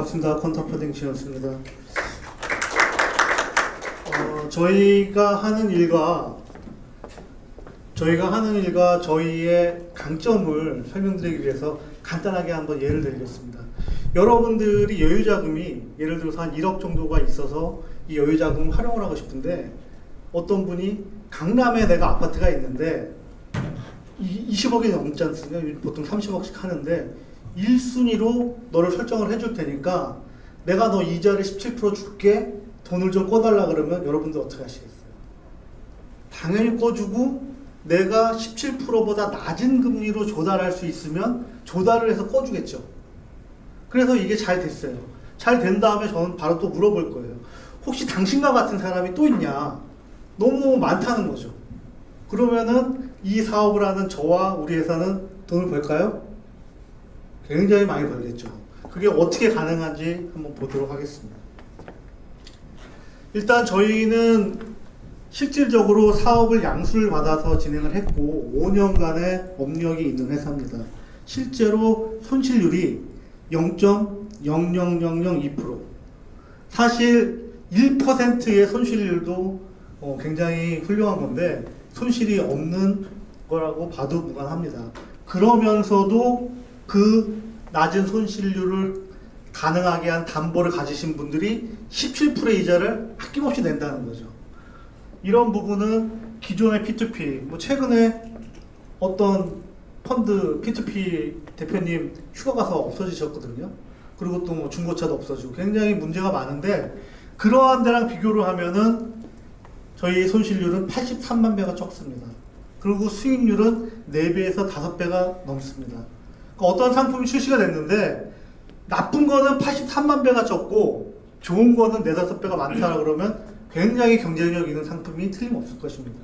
반갑습니다. 퀀텀퍼딩 지현수입니다. 저희가 하는 일과 저희의 강점을 설명드리기 위해서 간단하게 한번 예를 들겠습니다. 여러분들이 여유자금이 예를 들어서 한 1억 정도가 있어서 이 여유자금 활용을 하고 싶은데, 어떤 분이 강남에 내가 아파트가 있는데 20억이 넘지 않습니까? 보통 30억씩 하는데 1순위로 너를 설정을 해줄 테니까 내가 너 이자를 17% 줄게, 돈을 좀 꺼달라 그러면 여러분들 어떻게 하시겠어요? 당연히 꺼주고, 내가 17%보다 낮은 금리로 조달할 수 있으면 조달을 해서 꺼주겠죠. 그래서 이게 잘 됐어요. 잘 된 다음에 저는 바로 또 물어볼 거예요. 혹시 당신과 같은 사람이 또 있냐? 너무너무 많다는 거죠. 그러면은 이 사업을 하는 저와 우리 회사는 돈을 벌까요? 굉장히 많이 벌겠죠. 그게 어떻게 가능한지 한번 보도록 하겠습니다. 일단 저희는 실질적으로 사업을 양수를 받아서 진행을 했고 5년간의 업력이 있는 회사입니다. 실제로 손실률이 0.00002%. 사실 1%의 손실률도 굉장히 훌륭한 건데 손실이 없는 거라고 봐도 무관합니다. 그러면서도 그 낮은 손실률을 가능하게 한 담보를 가지신 분들이 17%의 이자를 아낌없이 낸다는 거죠. 이런 부분은 기존의 P2P, 최근에 어떤 펀드 P2P 대표님 휴가 가서 없어지셨거든요. 그리고 또 중고차도 없어지고 굉장히 문제가 많은데, 그러한 데랑 비교를 하면은 저희 손실률은 83만 배가 적습니다. 그리고 수익률은 4배에서 5배가 넘습니다. 그러니까 어떤 상품이 출시가 됐는데 나쁜 거는 83만 배가 적고 좋은 거는 4, 5배가 많다 그러면 굉장히 경쟁력 있는 상품이 틀림없을 것입니다.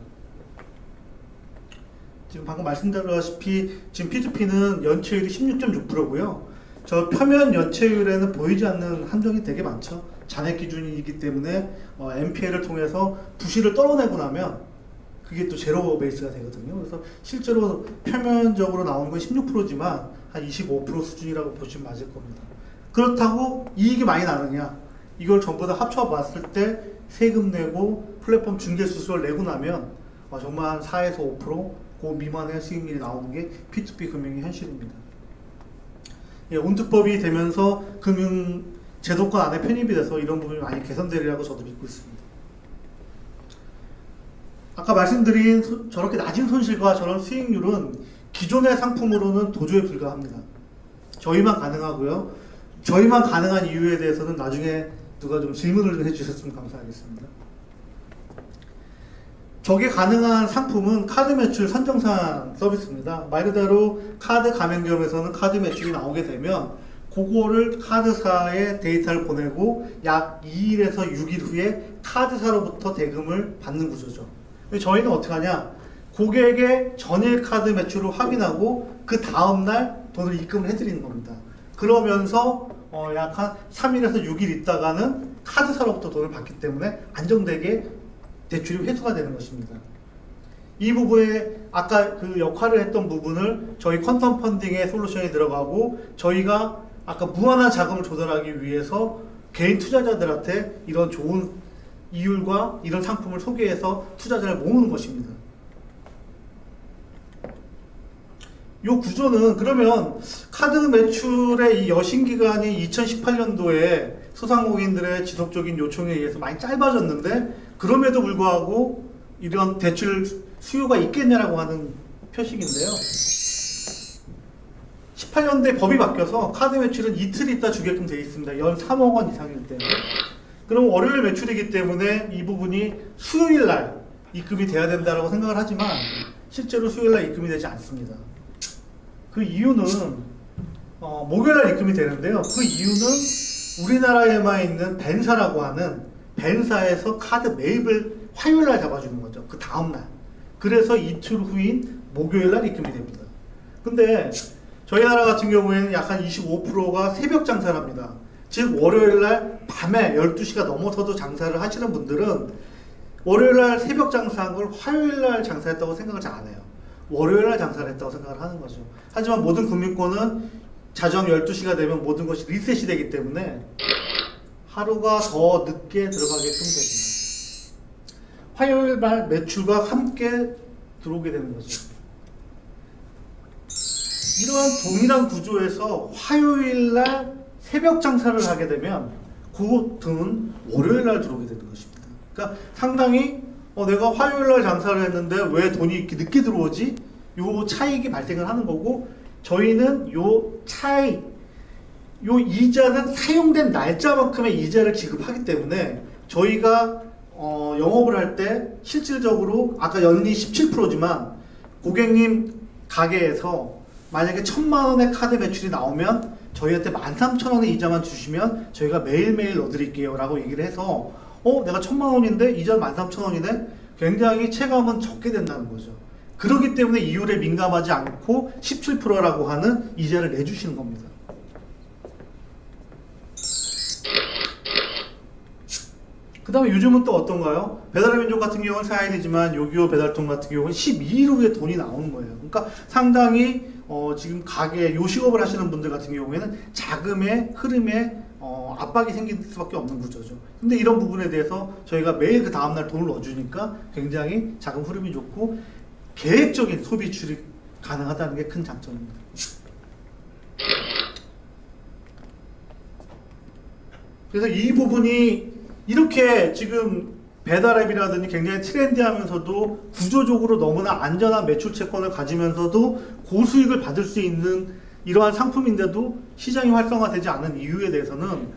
지금 방금 말씀드렸다시피 지금 P2P는 연체율이 16.6%고요. 저 표면 연체율에는 보이지 않는 함정이 되게 많죠. 잔액 기준이기 때문에 NPL을 통해서 부실을 떨어내고 나면 그게 또 제로 베이스가 되거든요. 그래서 실제로 표면적으로 나오는 건 16%지만 한 25% 수준이라고 보시면 맞을 겁니다. 그렇다고 이익이 많이 나느냐? 이걸 전부 다 합쳐봤을 때 세금 내고 플랫폼 중개 수수료를 내고 나면 정말 한 4에서 5% 그 미만의 수익률이 나오는 게 P2P 금융의 현실입니다. 온특법이 되면서 금융 제도권 안에 편입이 돼서 이런 부분이 많이 개선되리라고 저도 믿고 있습니다. 아까 말씀드린 저렇게 낮은 손실과 저런 수익률은 기존의 상품으로는 도저히 불가합니다. 저희만 가능하고요. 저희만 가능한 이유에 대해서는 나중에 누가 좀 질문을 좀 해주셨으면 감사하겠습니다. 저게 가능한 상품은 카드 매출 선정산 서비스입니다. 말 그대로 카드 가맹점에서는 카드 매출이 나오게 되면 그거를 카드사에 데이터를 보내고 약 2일에서 6일 후에 카드사로부터 대금을 받는 구조죠. 저희는 어떻게 하냐? 고객의 전일 카드 매출을 확인하고 그 다음날 돈을 입금을 해드리는 겁니다. 그러면서 약 한 3일에서 6일 있다가는 카드사로부터 돈을 받기 때문에 안정되게 대출이 회수가 되는 것입니다. 이 부분에 아까 그 역할을 했던 부분을 저희 퀀텀 펀딩의 솔루션이 들어가고, 저희가 아까 무한한 자금을 조달하기 위해서 개인 투자자들한테 이런 좋은 이율과 이런 상품을 소개해서 투자자를 모으는 것입니다. 이 구조는 그러면 카드 매출의 이 여신기간이 2018년도에 소상공인들의 지속적인 요청에 의해서 많이 짧아졌는데, 그럼에도 불구하고 이런 대출 수요가 있겠냐라고 하는 표식인데요. 18년도에 법이 바뀌어서 카드 매출은 이틀 있다 주게끔 되어 있습니다. 연 3억 원 이상일 때. 그럼 월요일 매출이기 때문에 이 부분이 수요일 날 입금이 돼야 된다고 생각을 하지만 실제로 수요일 날 입금이 되지 않습니다. 그 이유는 목요일 날 입금이 되는데요. 그 이유는 우리나라에만 있는 벤사라고 하는 벤사에서 카드 매입을 화요일 날 잡아주는 거죠. 그 다음 날. 그래서 이틀 후인 목요일 날 입금이 됩니다. 근데 저희 나라 같은 경우에는 약 한 25%가 새벽 장사를 합니다. 즉 월요일 날 밤에 12시가 넘어서도 장사를 하시는 분들은 월요일 날 새벽 장사한 걸 화요일 날 장사했다고 생각을 잘 안 해요. 월요일 날 장사를 했다고 생각을 하는 거죠. 하지만 모든 금융권은 자정 12시가 되면 모든 것이 리셋이 되기 때문에 하루가 더 늦게 들어가게끔 됩니다. 화요일 날 매출과 함께 들어오게 되는 거죠. 이러한 동일한 구조에서 화요일 날 새벽 장사를 하게 되면 그 돈은 월요일 날 들어오게 되는 것입니다. 그러니까 상당히 내가 화요일 날 장사를 했는데 왜 돈이 이렇게 늦게 들어오지? 요 차익이 발생을 하는 거고, 저희는 요 차익, 요 이자는 사용된 날짜만큼의 이자를 지급하기 때문에 저희가 영업을 할 때 실질적으로 아까 연리 17%지만 고객님 가게에서 만약에 1,000만 원의 카드 매출이 나오면 저희한테 13,000원의 이자만 주시면 저희가 매일매일 넣어드릴게요 라고 얘기를 해서 내가 1,000만 원인데 이자는 13,000원이네? 굉장히 체감은 적게 된다는 거죠. 그렇기 때문에 이율에 민감하지 않고 17%라고 하는 이자를 내주시는 겁니다. 그 다음에 요즘은 또 어떤가요? 배달의 민족 같은 경우는 4일이지만 요기요 배달통 같은 경우는 12일 후에 돈이 나오는 거예요. 그러니까 상당히 지금 가게 요식업을 하시는 분들 같은 경우에는 자금의 흐름에 압박이 생길 수밖에 없는 구조죠. 근데 이런 부분에 대해서 저희가 매일 그 다음날 돈을 넣어주니까 굉장히 자금 흐름이 좋고 계획적인 소비 출입 가능하다는 게 큰 장점입니다. 그래서 이 부분이 이렇게 지금 배달앱이라든지 굉장히 트렌디하면서도 구조적으로 너무나 안전한 매출 채권을 가지면서도 고수익을 받을 수 있는 이러한 상품인데도 시장이 활성화되지 않은 이유에 대해서는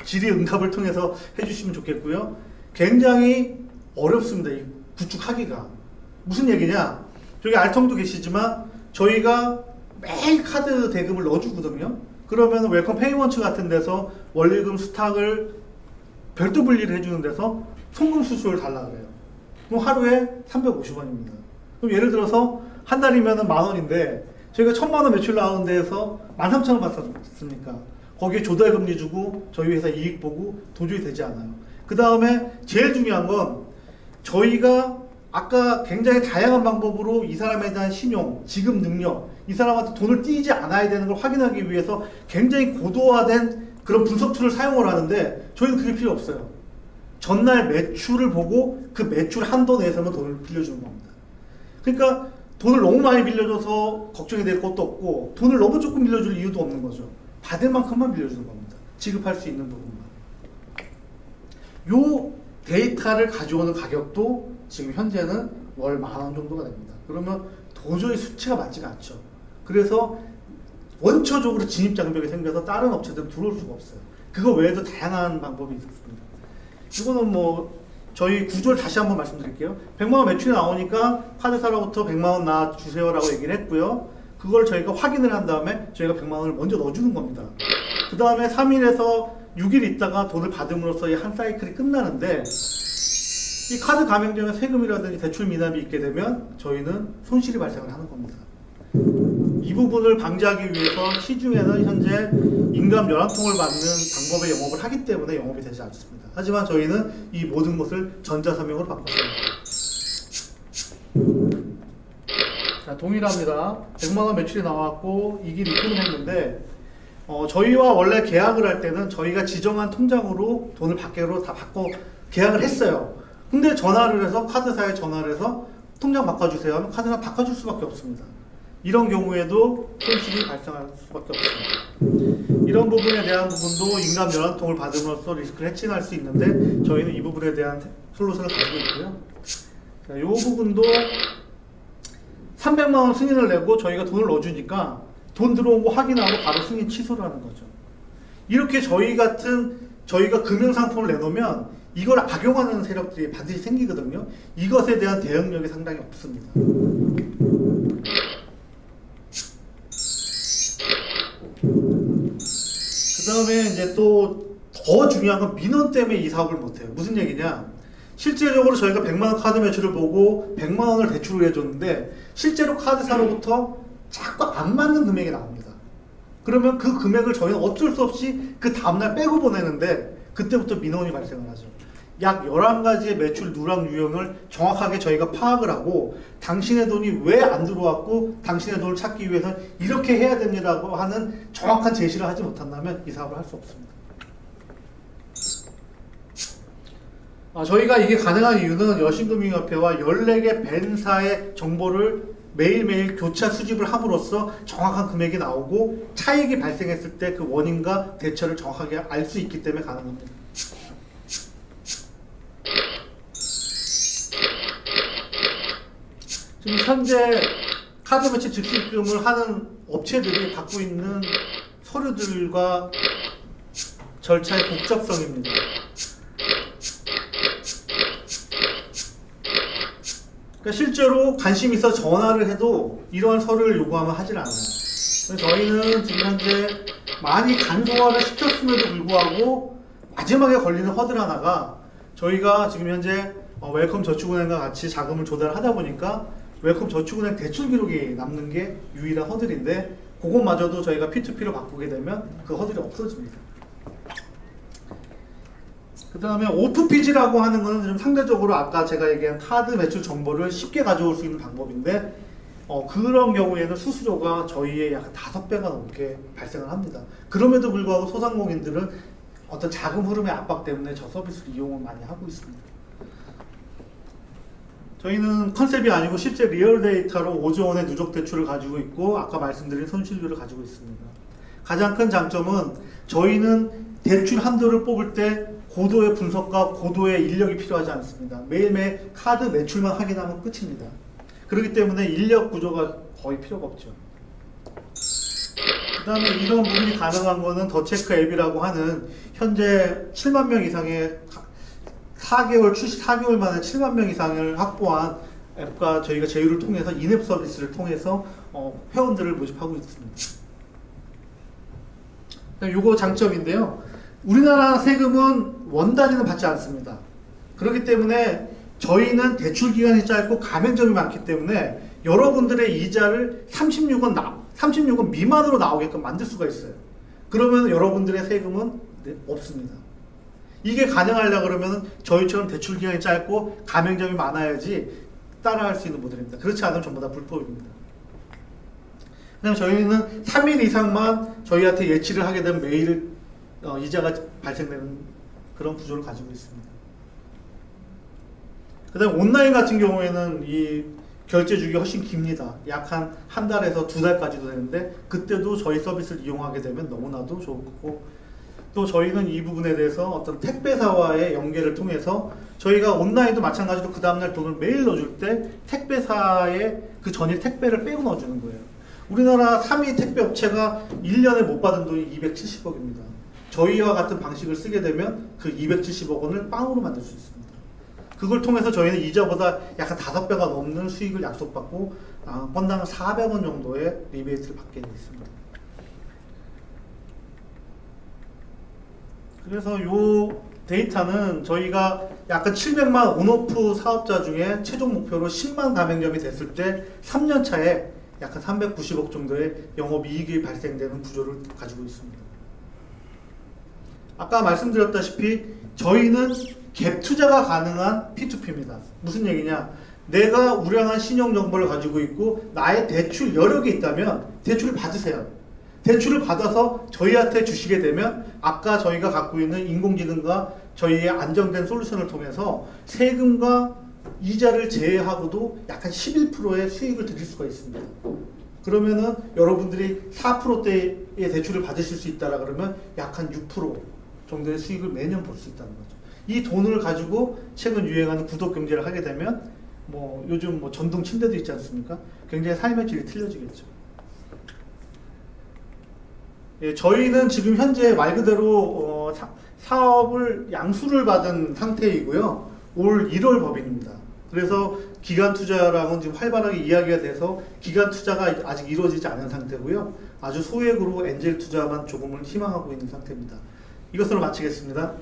질의응답을 통해서 해주시면 좋겠고요. 굉장히 어렵습니다. 이 구축하기가. 무슨 얘기냐? 저기 알통도 계시지만 저희가 매일 카드 대금을 넣어주거든요. 그러면 웰컴 페이먼츠 같은 데서 원리금 스탁을 별도 분리를 해주는 데서 송금 수수료를 달라 그래요. 그럼 하루에 350원입니다. 그럼 예를 들어서 한 달이면 10,000원인데 저희가 1,000만 원 매출 나오는 데에서 13,000원 받습니까? 거기에 조달금리 주고 저희 회사 이익 보고 도저히 되지 않아요. 그 다음에 제일 중요한 건 저희가 아까 굉장히 다양한 방법으로 이 사람에 대한 신용, 지급 능력, 이 사람한테 돈을 띄지 않아야 되는 걸 확인하기 위해서 굉장히 고도화된 그런 분석 툴을 사용을 하는데 저희는 그게 필요 없어요. 전날 매출을 보고 그 매출 한도 내에서만 돈을 빌려주는 겁니다. 그러니까 돈을 너무 많이 빌려줘서 걱정이 될 것도 없고 돈을 너무 조금 빌려줄 이유도 없는 거죠. 받을 만큼만 빌려주는 겁니다. 지급할 수 있는 부분만. 요 데이터를 가져오는 가격도 지금 현재는 월 10,000원 정도가 됩니다. 그러면 도저히 수치가 맞지가 않죠. 그래서 원초적으로 진입장벽이 생겨서 다른 업체들은 들어올 수가 없어요. 그거 외에도 다양한 방법이 있습니다. 이거는 뭐 저희 구조를 다시 한번 말씀드릴게요. 100만 원 매출이 나오니까 카드사로부터 100만 원 놔주세요 라고 얘기를 했고요. 그걸 저희가 확인을 한 다음에 저희가 100만 원을 먼저 넣어주는 겁니다. 그 다음에 3일에서 6일 있다가 돈을 받음으로써 이 한 사이클이 끝나는데, 이 카드 가맹점에 세금이라든지 대출 미납이 있게 되면 저희는 손실이 발생을 하는 겁니다. 이 부분을 방지하기 위해서 시중에는 현재 인감 연합통을 받는 방법의 영업을 하기 때문에 영업이 되지 않습니다. 하지만 저희는 이 모든 것을 전자서명으로 바꿨습니다. 자, 동일합니다. 100만 원 매출이 나왔고 이 길 입금을 했는데 저희와 원래 계약을 할 때는 저희가 지정한 통장으로 돈을 밖으로 다 바꿔 계약을 했어요. 근데 전화를 해서 카드사에 전화를 해서 통장 바꿔주세요 하면 카드사 바꿔줄 수밖에 없습니다. 이런 경우에도 손실이 발생할 수밖에 없습니다. 이런 부분에 대한 부분도 인감 연합통을 받음으로써 리스크를 해칭할 수 있는데 저희는 이 부분에 대한 솔루션을 가지고 있고요. 자, 이 부분도 300만 원 승인을 내고 저희가 돈을 넣어주니까 돈 들어온 거 확인하고 바로 승인 취소를 하는 거죠. 이렇게 저희가 금융상품을 내놓으면 이걸 악용하는 세력들이 반드시 생기거든요. 이것에 대한 대응력이 상당히 없습니다. 그 다음에 이제 또 더 중요한 건 민원 때문에 이 사업을 못해요. 무슨 얘기냐? 실제적으로 저희가 100만 원 카드 매출을 보고 100만 원을 대출을 해줬는데 실제로 카드사로부터 자꾸 안 맞는 금액이 나옵니다. 그러면 그 금액을 저희는 어쩔 수 없이 그 다음날 빼고 보내는데 그때부터 민원이 발생을 하죠. 약 11가지의 매출 누락 유형을 정확하게 저희가 파악을 하고 당신의 돈이 왜 안 들어왔고 당신의 돈을 찾기 위해서 이렇게 해야 됩니다라고 하는 정확한 제시를 하지 못한다면 이 사업을 할 수 없습니다. 저희가 이게 가능한 이유는 여신금융협회와 14개 벤사의 정보를 매일매일 교차 수집을 함으로써 정확한 금액이 나오고 차익이 발생했을 때 그 원인과 대처를 정확하게 알 수 있기 때문에 가능합니다. 지금 현재 카드 매출 즉시입금을 하는 업체들이 갖고 있는 서류들과 절차의 복잡성입니다. 그러니까 실제로 관심이 있어 전화를 해도 이러한 서류를 요구하면 하질 않아요. 그래서 저희는 지금 현재 많이 간소화를 시켰음에도 불구하고 마지막에 걸리는 허들 하나가 저희가 지금 현재 웰컴 저축은행과 같이 자금을 조달하다 보니까 웰컴 저축은행 대출 기록이 남는 게 유일한 허들인데 그것마저도 저희가 P2P로 바꾸게 되면 그 허들이 없어집니다. 그 다음에 오프피지라고 하는 것은 좀 상대적으로 아까 제가 얘기한 카드 매출 정보를 쉽게 가져올 수 있는 방법인데 그런 경우에는 수수료가 저희의 약 5배가 넘게 발생을 합니다. 그럼에도 불구하고 소상공인들은 어떤 자금 흐름의 압박 때문에 저 서비스를 이용을 많이 하고 있습니다. 저희는 컨셉이 아니고 실제 리얼 데이터로 5조 원의 누적 대출을 가지고 있고 아까 말씀드린 손실률을 가지고 있습니다. 가장 큰 장점은 저희는 대출 한도를 뽑을 때 고도의 분석과 고도의 인력이 필요하지 않습니다. 매일매일 카드 매출만 확인하면 끝입니다. 그렇기 때문에 인력 구조가 거의 필요가 없죠. 그 다음에 이런 부분이 가능한 거는 더체크 앱이라고 하는 현재 7만 명 이상의 4개월 출시 4개월 만에 7만 명 이상을 확보한 앱과 저희가 제휴를 통해서 인앱 서비스를 통해서 회원들을 모집하고 있습니다. 요거 장점인데요. 우리나라 세금은 원 단위는 받지 않습니다. 그렇기 때문에 저희는 대출 기간이 짧고 가맹점이 많기 때문에 여러분들의 이자를 36원 미만으로 나오게끔 만들 수가 있어요. 그러면 여러분들의 세금은 없습니다. 이게 가능하려고 그러면 저희처럼 대출 기간이 짧고 가맹점이 많아야지 따라할 수 있는 모델입니다. 그렇지 않으면 전부 다 불법입니다. 그다음에 저희는 3일 이상만 저희한테 예치를 하게 되면 매일 이자가 발생되는 그런 구조를 가지고 있습니다. 그 다음에 온라인 같은 경우에는 이 결제 주기가 훨씬 깁니다. 약 한 달에서 2달까지도 되는데 그때도 저희 서비스를 이용하게 되면 너무나도 좋을 거고 또 저희는 이 부분에 대해서 어떤 택배사와의 연계를 통해서 저희가 온라인도 마찬가지로 그 다음날 돈을 매일 넣어줄 때 택배사에 그 전일 택배를 빼고 넣어주는 거예요. 우리나라 3위 택배 업체가 1년에 못 받은 돈이 270억입니다. 저희와 같은 방식을 쓰게 되면 그 270억 원을 빵으로 만들 수 있습니다. 그걸 통해서 저희는 이자보다 약간 5배가 넘는 수익을 약속받고 건당 400원 정도의 리베이트를 받게 되어 있습니다. 그래서 요 데이터는 저희가 약간 700만 온오프 사업자 중에 최종 목표로 10만 가맹점이 됐을 때 3년 차에 약간 390억 정도의 영업이익이 발생되는 구조를 가지고 있습니다. 아까 말씀드렸다시피 저희는 갭 투자가 가능한 P2P입니다. 무슨 얘기냐? 내가 우량한 신용 정보를 가지고 있고 나의 대출 여력이 있다면 대출을 받으세요. 대출을 받아서 저희한테 주시게 되면 아까 저희가 갖고 있는 인공지능과 저희의 안정된 솔루션을 통해서 세금과 이자를 제외하고도 약간 11%의 수익을 드릴 수가 있습니다. 그러면은 여러분들이 4%대의 대출을 받으실 수 있다라 그러면 약 한 6% 정도의 수익을 매년 볼 수 있다는 거죠. 이 돈을 가지고 최근 유행하는 구독 경제를 하게 되면 요즘 전동 침대도 있지 않습니까? 굉장히 삶의 질이 틀려지겠죠. 예, 저희는 지금 현재 말 그대로 사업을 양수를 받은 상태이고요. 올 1월 법인입니다. 그래서 기간 투자랑은 지금 활발하게 이야기가 돼서 기간 투자가 아직 이루어지지 않은 상태고요. 아주 소액으로 엔젤 투자만 조금은 희망하고 있는 상태입니다. 이것으로 마치겠습니다.